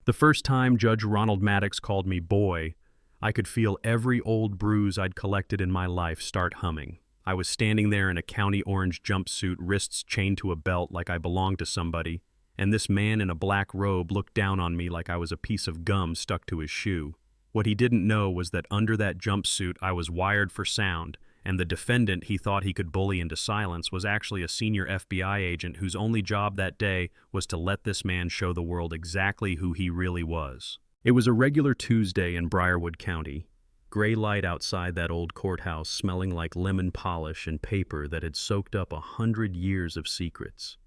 The first time Judge Ronald Maddox called me boy, I could feel every old bruise I'd collected in my life start humming. I was standing there in a county orange jumpsuit, wrists chained to a belt like I belonged to somebody, and this man in a black robe looked down on me like I was a piece of gum stuck to his shoe. What he didn't know was that under that jumpsuit I was wired for sound, and the defendant he thought he could bully into silence was actually a senior FBI agent whose only job that day was to let this man show the world exactly who he really was. It was a regular Tuesday in Briarwood County. Gray light outside that old courthouse smelling like lemon polish and paper that had soaked up 100 years of secrets.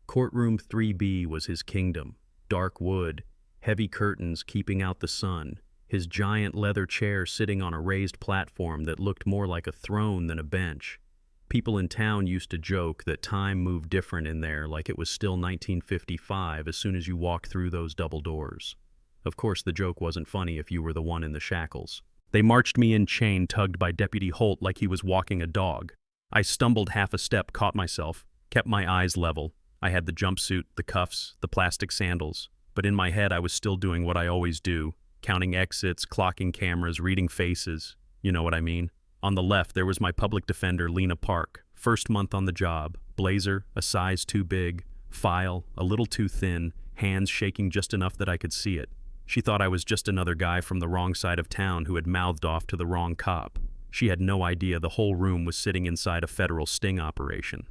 Courtroom 3B was his kingdom. Dark wood, heavy curtains keeping out the sun, his giant leather chair sitting on a raised platform that looked more like a throne than a bench. People in town used to joke that time moved different in there, like it was still 1955 as soon as you walked through those double doors. Of course, the joke wasn't funny if you were the one in the shackles. They marched me in chain, tugged by Deputy Holt like he was walking a dog. I stumbled half a step, caught myself, kept my eyes level. I had the jumpsuit, the cuffs, the plastic sandals, but in my head I was still doing what I always do, counting exits, clocking cameras, reading faces. You know what I mean? On the left, there was my public defender, Lena Park. First month on the job. Blazer, a size too big. File, a little too thin. Hands shaking just enough that I could see it. She thought I was just another guy from the wrong side of town who had mouthed off to the wrong cop. She had no idea the whole room was sitting inside a federal sting operation.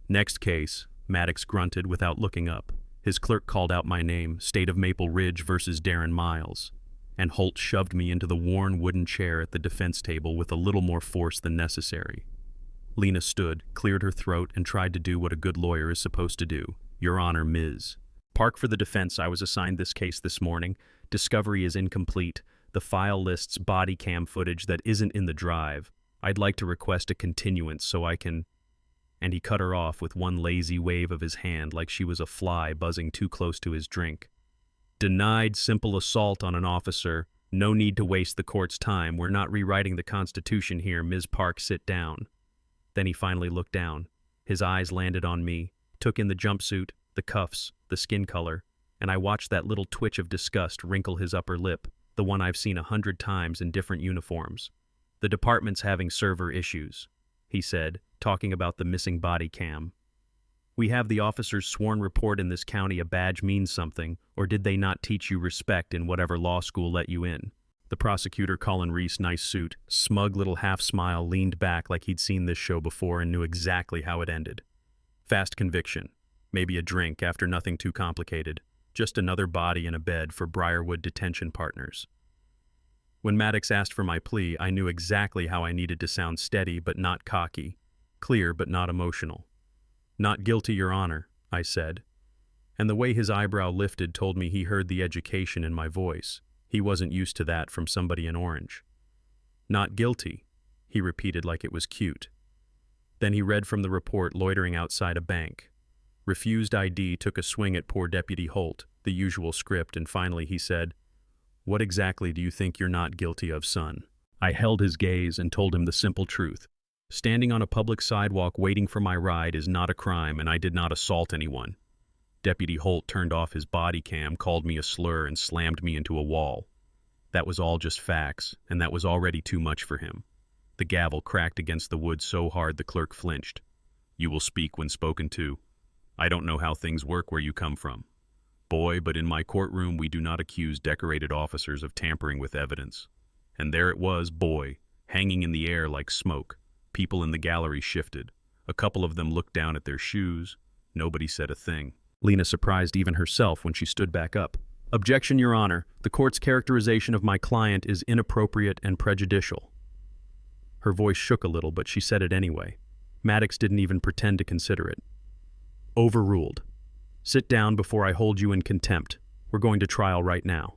Next case, Maddox grunted without looking up. His clerk called out my name, State of Maple Ridge versus Darren Miles, and Holt shoved me into the worn wooden chair at the defense table with a little more force than necessary. Lena stood, cleared her throat, and tried to do what a good lawyer is supposed to do. Your Honor, Ms. Park, for the defense, I was assigned this case this morning. Discovery is incomplete. The file lists body cam footage that isn't in the drive. I'd like to request a continuance so I can... And he cut her off with one lazy wave of his hand like she was a fly buzzing too close to his drink. Denied simple assault on an officer. No need to waste the court's time. We're not rewriting the Constitution here. Ms. Park, sit down. Then he finally looked down. His eyes landed on me, took in the jumpsuit, the cuffs, the skin color, and I watched that little twitch of disgust wrinkle his upper lip, the one I've seen 100 times in different uniforms. The department's having server issues, he said, talking about the missing body cam. We have the officer's sworn report in this county. A badge means something, or did they not teach you respect in whatever law school let you in? The prosecutor, Colin Reese, nice suit, smug little half smile, leaned back like he'd seen this show before and knew exactly how it ended. Fast conviction. Maybe a drink after nothing too complicated. Just another body in a bed for Briarwood detention partners. When Maddox asked for my plea, I knew exactly how I needed to sound steady but not cocky, clear but not emotional. Not guilty, Your Honor, I said. And the way his eyebrow lifted told me he heard the education in my voice. He wasn't used to that from somebody in orange. Not guilty, he repeated like it was cute. Then he read from the report loitering outside a bank. Refused ID took a swing at poor Deputy Holt, the usual script, and finally he said, What exactly do you think you're not guilty of, son? I held his gaze and told him the simple truth. Standing on a public sidewalk waiting for my ride is not a crime, and I did not assault anyone. Deputy Holt turned off his body cam, called me a slur, and slammed me into a wall. That was all just facts, and that was already too much for him. The gavel cracked against the wood so hard the clerk flinched. You will speak when spoken to. I don't know how things work where you come from, boy, but in my courtroom we do not accuse decorated officers of tampering with evidence. And there it was, boy, hanging in the air like smoke. People in the gallery shifted. A couple of them looked down at their shoes. Nobody said a thing. Lena surprised even herself when she stood back up. Objection, Your Honor. The court's characterization of my client is inappropriate and prejudicial. Her voice shook a little, but she said it anyway. Maddox didn't even pretend to consider it. Overruled. Sit down before I hold you in contempt. We're going to trial right now.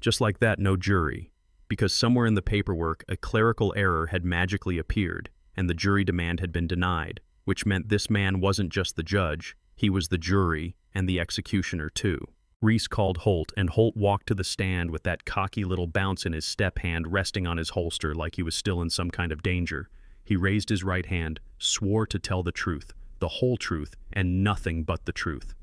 Just like that, no jury, because somewhere in the paperwork a clerical error had magically appeared, and the jury demand had been denied, which meant this man wasn't just the judge, he was the jury and the executioner too. Reese called Holt, and Holt walked to the stand with that cocky little bounce in his step hand resting on his holster like he was still in some kind of danger. He raised his right hand, swore to tell the truth, the whole truth, and nothing but the truth.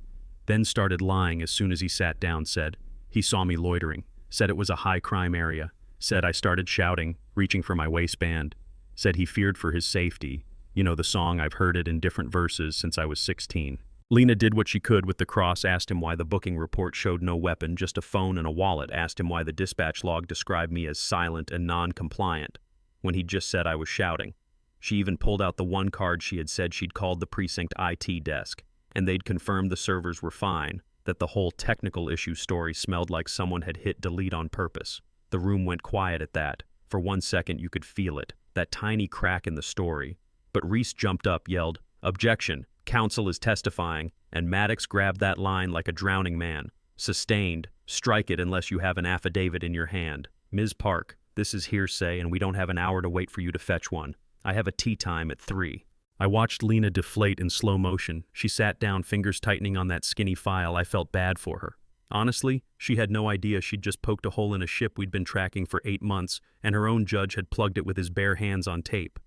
then started lying as soon as he sat down, said he saw me loitering, said it was a high-crime area, said I started shouting, reaching for my waistband, said he feared for his safety. You know the song, I've heard it in different verses since I was 16. Lena did what she could with the cross, asked him why the booking report showed no weapon, just a phone and a wallet, asked him why the dispatch log described me as silent and non-compliant, when he'd just said I was shouting. She even pulled out the one card she had said she'd called the precinct IT desk, and they'd confirmed the servers were fine, that the whole technical issue story smelled like someone had hit delete on purpose. The room went quiet at that. For 1 second you could feel it, that tiny crack in the story. But Reese jumped up, yelled, "Objection! Counsel is testifying," and Maddox grabbed that line like a drowning man. "Sustained. Strike it unless you have an affidavit in your hand. Ms. Park, this is hearsay and we don't have an hour to wait for you to fetch one. I have a tea time at 3. I watched Lena deflate in slow motion. She sat down, fingers tightening on that skinny file. I felt bad for her. Honestly, she had no idea she'd just poked a hole in a ship we'd been tracking for 8 months, and her own judge had plugged it with his bare hands on tape.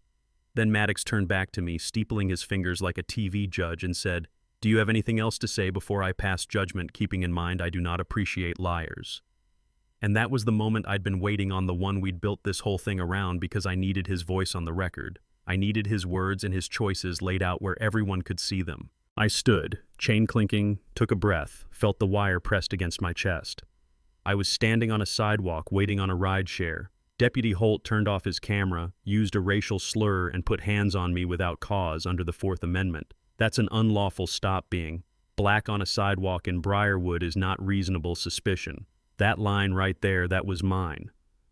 Then Maddox turned back to me, steepling his fingers like a TV judge, and said, "Do you have anything else to say before I pass judgment, keeping in mind I do not appreciate liars?" And that was the moment I'd been waiting on, the one we'd built this whole thing around, because I needed his voice on the record. I needed his words and his choices laid out where everyone could see them. I stood, chain clinking, took a breath, felt the wire pressed against my chest. I was standing on a sidewalk waiting on a ride share. Deputy Holt turned off his camera, used a racial slur, and put hands on me without cause under the Fourth Amendment. That's an unlawful stop. Being black on a sidewalk in Briarwood is not reasonable suspicion. That line right there, that was mine,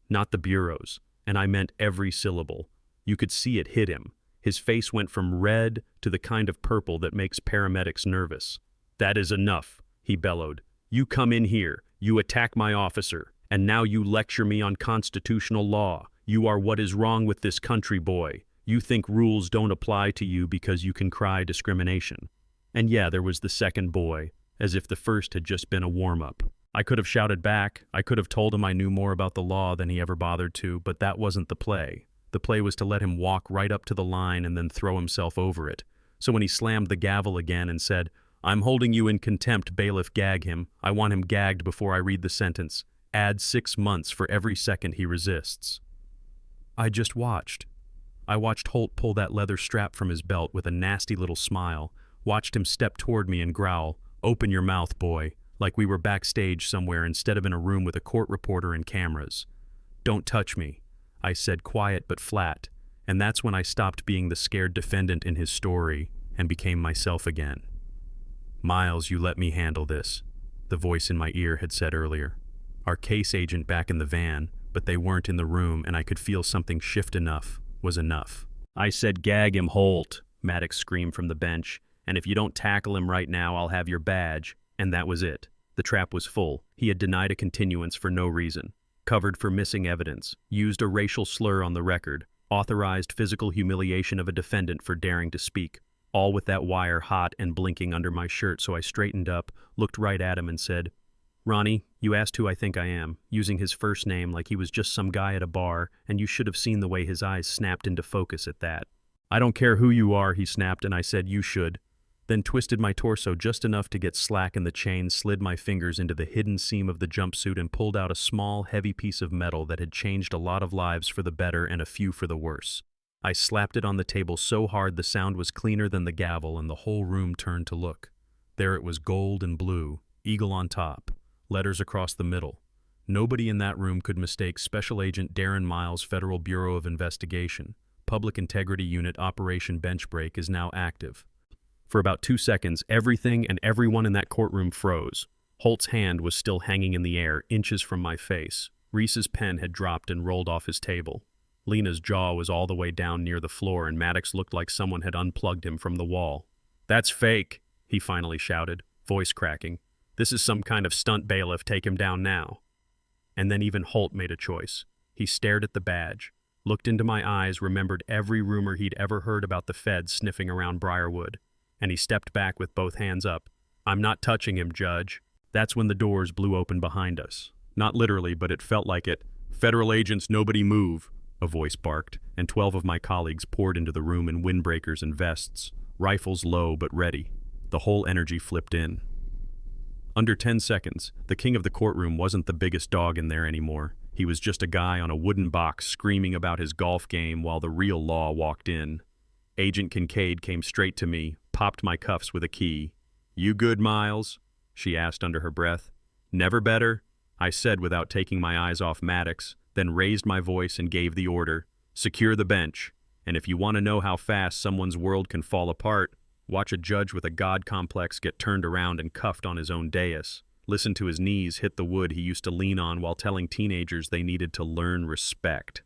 not the Bureau's, and I meant every syllable. You could see it hit him. His face went from red to the kind of purple that makes paramedics nervous. "That is enough," he bellowed. "You come in here, you attack my officer, and now you lecture me on constitutional law. You are what is wrong with this country, boy. You think rules don't apply to you because you can cry discrimination." And yeah, there was the second boy, as if the first had just been a warm-up. I could have shouted back. I could have told him I knew more about the law than he ever bothered to, but that wasn't the play. The play was to let him walk right up to the line and then throw himself over it. So when he slammed the gavel again and said, "I'm holding you in contempt, bailiff, gag him. I want him gagged before I read the sentence. Add 6 months for every second he resists." I just watched. I watched Holt pull that leather strap from his belt with a nasty little smile, watched him step toward me and growl, "Open your mouth, boy," like we were backstage somewhere instead of in a room with a court reporter and cameras. "Don't touch me," I said, quiet but flat, and that's when I stopped being the scared defendant in his story and became myself again. "Miles, you let me handle this," the voice in my ear had said earlier. Our case agent back in the van, but they weren't in the room, and I could feel something shift. Enough was enough. "I said gag him, Holt," Maddox screamed from the bench, "and if you don't tackle him right now, I'll have your badge." And that was it. The trap was full. He had denied a continuance for no reason, covered for missing evidence, used a racial slur on the record, authorized physical humiliation of a defendant for daring to speak, all with that wire hot and blinking under my shirt. So I straightened up, looked right at him and said, "Ronnie, you asked who I think I am," using his first name like he was just some guy at a bar, and you should have seen the way his eyes snapped into focus at that. "I don't care who you are," he snapped, and I said, "You should." Then twisted my torso just enough to get slack in the chain, slid my fingers into the hidden seam of the jumpsuit and pulled out a small, heavy piece of metal that had changed a lot of lives for the better and a few for the worse. I slapped it on the table so hard the sound was cleaner than the gavel, and the whole room turned to look. There it was, gold and blue, eagle on top, letters across the middle. Nobody in that room could mistake Special Agent Darren Miles, Federal Bureau of Investigation. Public Integrity Unit Operation Bench Break is now active. For about 2 seconds, everything and everyone in that courtroom froze. Holt's hand was still hanging in the air, inches from my face. Reese's pen had dropped and rolled off his table. Lena's jaw was all the way down near the floor, and Maddox looked like someone had unplugged him from the wall. "That's fake," he finally shouted, voice cracking. "This is some kind of stunt, bailiff. Take him down now." And then even Holt made a choice. He stared at the badge, looked into my eyes, remembered every rumor he'd ever heard about the feds sniffing around Briarwood. And he stepped back with both hands up. "I'm not touching him, Judge." That's when the doors blew open behind us. Not literally, but it felt like it. "Federal agents, nobody move," a voice barked, and 12 of my colleagues poured into the room in windbreakers and vests, rifles low but ready. The whole energy flipped in. Under 10 seconds, the king of the courtroom wasn't the biggest dog in there anymore. He was just a guy on a wooden box screaming about his golf game while the real law walked in. Agent Kincaid came straight to me, popped my cuffs with a key. "You good, Miles?" she asked under her breath. "Never better," I said without taking my eyes off Maddox, then raised my voice and gave the order, "Secure the bench. And if you want to know how fast someone's world can fall apart, watch a judge with a god complex get turned around and cuffed on his own dais. Listen to his knees hit the wood he used to lean on while telling teenagers they needed to learn respect."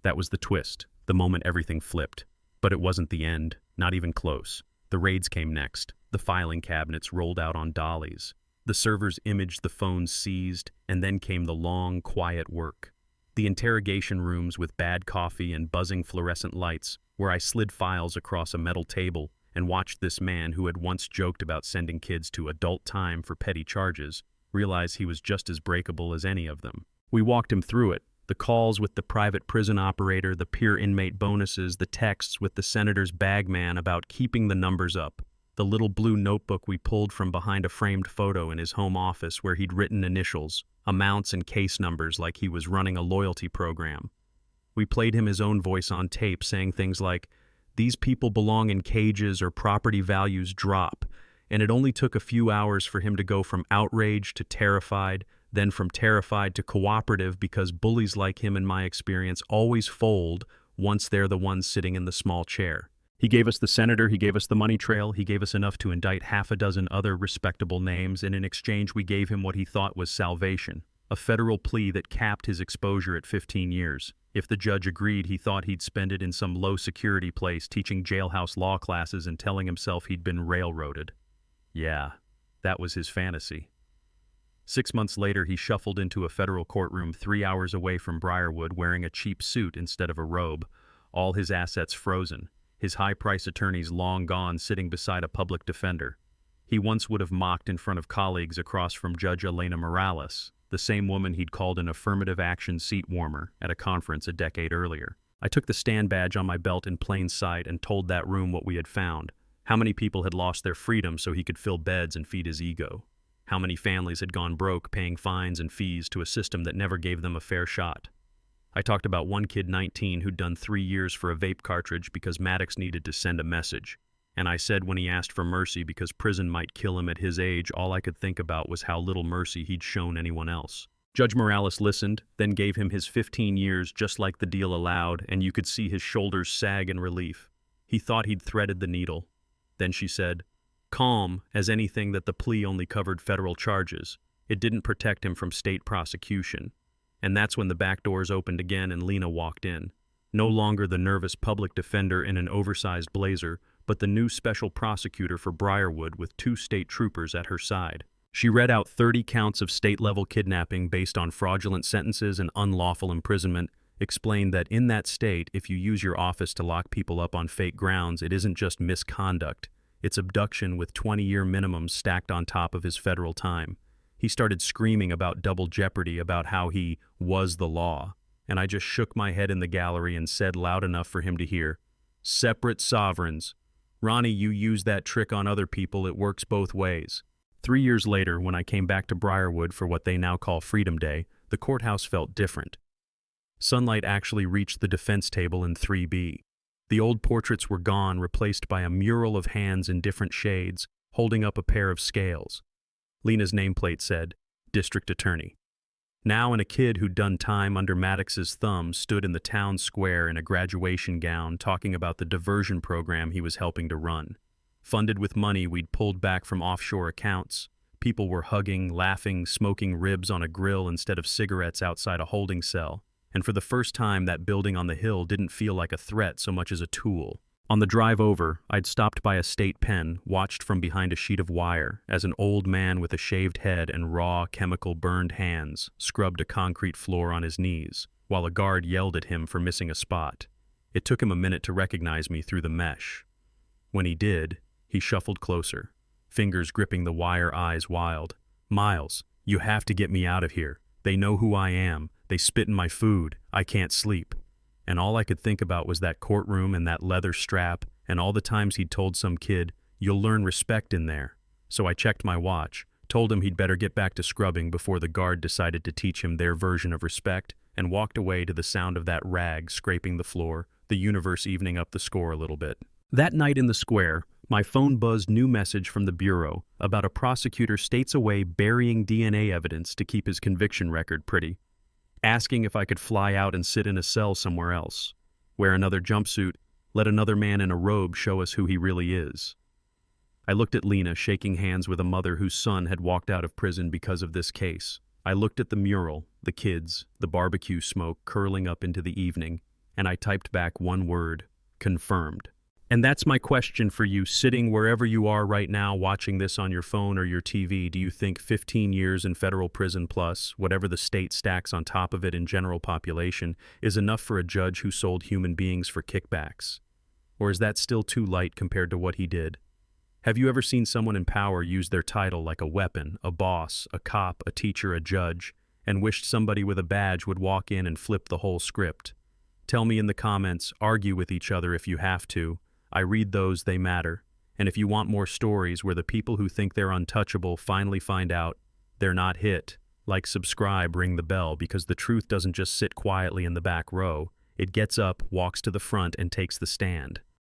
That was the twist, the moment everything flipped. But it wasn't the end, not even close. The raids came next. The filing cabinets rolled out on dollies. The servers imaged the phones seized, and then came the long, quiet work. The interrogation rooms with bad coffee and buzzing fluorescent lights, where I slid files across a metal table and watched this man who had once joked about sending kids to adult time for petty charges realize he was just as breakable as any of them. We walked him through it. The calls with the private prison operator, the peer inmate bonuses, the texts with the senator's bagman about keeping the numbers up, the little blue notebook we pulled from behind a framed photo in his home office where he'd written initials, amounts and case numbers like he was running a loyalty program. We played him his own voice on tape saying things like, "These people belong in cages or property values drop," and it only took a few hours for him to go from outraged to terrified, then from terrified to cooperative because bullies like him, in my experience, always fold once they're the ones sitting in the small chair. He gave us the senator, he gave us the money trail, he gave us enough to indict half a dozen other respectable names, and in exchange we gave him what he thought was salvation, a federal plea that capped his exposure at 15 years. If the judge agreed, he thought he'd spend it in some low-security place teaching jailhouse law classes and telling himself he'd been railroaded. Yeah, that was his fantasy. 6 months later, he shuffled into a federal courtroom 3 hours away from Briarwood wearing a cheap suit instead of a robe, all his assets frozen, his high-price attorneys long gone sitting beside a public defender. He once would have mocked in front of colleagues across from Judge Elena Morales, the same woman he'd called an affirmative action seat warmer at a conference a decade earlier. I took the stand badge on my belt in plain sight and told that room what we had found, how many people had lost their freedom so he could fill beds and feed his ego. How many families had gone broke paying fines and fees to a system that never gave them a fair shot. I talked about one kid 19 who'd done 3 years for a vape cartridge because Maddox needed to send a message. And I said when he asked for mercy because prison might kill him at his age, all I could think about was how little mercy he'd shown anyone else. Judge Morales listened, then gave him his 15 years just like the deal allowed, and you could see his shoulders sag in relief. He thought he'd threaded the needle. Then she said, calm as anything that the plea only covered federal charges. It didn't protect him from state prosecution. And that's when the back doors opened again and Lena walked in. No longer the nervous public defender in an oversized blazer, but the new special prosecutor for Briarwood with 2 state troopers at her side. She read out 30 counts of state-level kidnapping based on fraudulent sentences and unlawful imprisonment, explained that in that state, if you use your office to lock people up on fake grounds, it isn't just misconduct. It's abduction with 20-year minimums stacked on top of his federal time. He started screaming about double jeopardy, about how he was the law, and I just shook my head in the gallery and said loud enough for him to hear, "Separate sovereigns. Ronnie, you use that trick on other people, it works both ways." 3 years later, when I came back to Briarwood for what they now call Freedom Day, the courthouse felt different. Sunlight actually reached the defense table in 3B. The old portraits were gone, replaced by a mural of hands in different shades, holding up a pair of scales. Lena's nameplate said, District Attorney. Now, and a kid who'd done time under Maddox's thumb stood in the town square in a graduation gown talking about the diversion program he was helping to run. Funded with money we'd pulled back from offshore accounts, people were hugging, laughing, smoking ribs on a grill instead of cigarettes outside a holding cell. And for the first time, that building on the hill didn't feel like a threat so much as a tool. On the drive over, I'd stopped by a state pen, watched from behind a sheet of wire, as an old man with a shaved head and raw, chemical-burned hands scrubbed a concrete floor on his knees, while a guard yelled at him for missing a spot. It took him a minute to recognize me through the mesh. When he did, he shuffled closer, fingers gripping the wire, eyes wild. "Miles, you have to get me out of here. They know who I am. They spit in my food. I can't sleep." And all I could think about was that courtroom and that leather strap and all the times he'd told some kid, "You'll learn respect in there." So I checked my watch. told him he'd better get back to scrubbing before the guard decided to teach him their version of respect, and walked away to the sound of that rag scraping the floor, the universe evening up the score a little bit. That night in the square, my phone buzzed new message from the bureau about a prosecutor states away burying DNA evidence to keep his conviction record pretty, asking if I could fly out and sit in a cell somewhere else, wear another jumpsuit, let another man in a robe show us who he really is. I looked at Lena shaking hands with a mother whose son had walked out of prison because of this case. I looked at the mural, the kids, the barbecue smoke curling up into the evening, and I typed back one word: confirmed. And that's my question for you, sitting wherever you are right now watching this on your phone or your TV. Do you think 15 years in federal prison plus, whatever the state stacks on top of it in general population, is enough for a judge who sold human beings for kickbacks? Or is that still too light compared to what he did? Have you ever seen someone in power use their title like a weapon, a boss, a cop, a teacher, a judge, and wished somebody with a badge would walk in and flip the whole script? Tell me in the comments, argue with each other if you have to. I read those, they matter. And if you want more stories where the people who think they're untouchable finally find out they're not hit, like, subscribe, ring the bell, because the truth doesn't just sit quietly in the back row. It gets up, walks to the front, and takes the stand.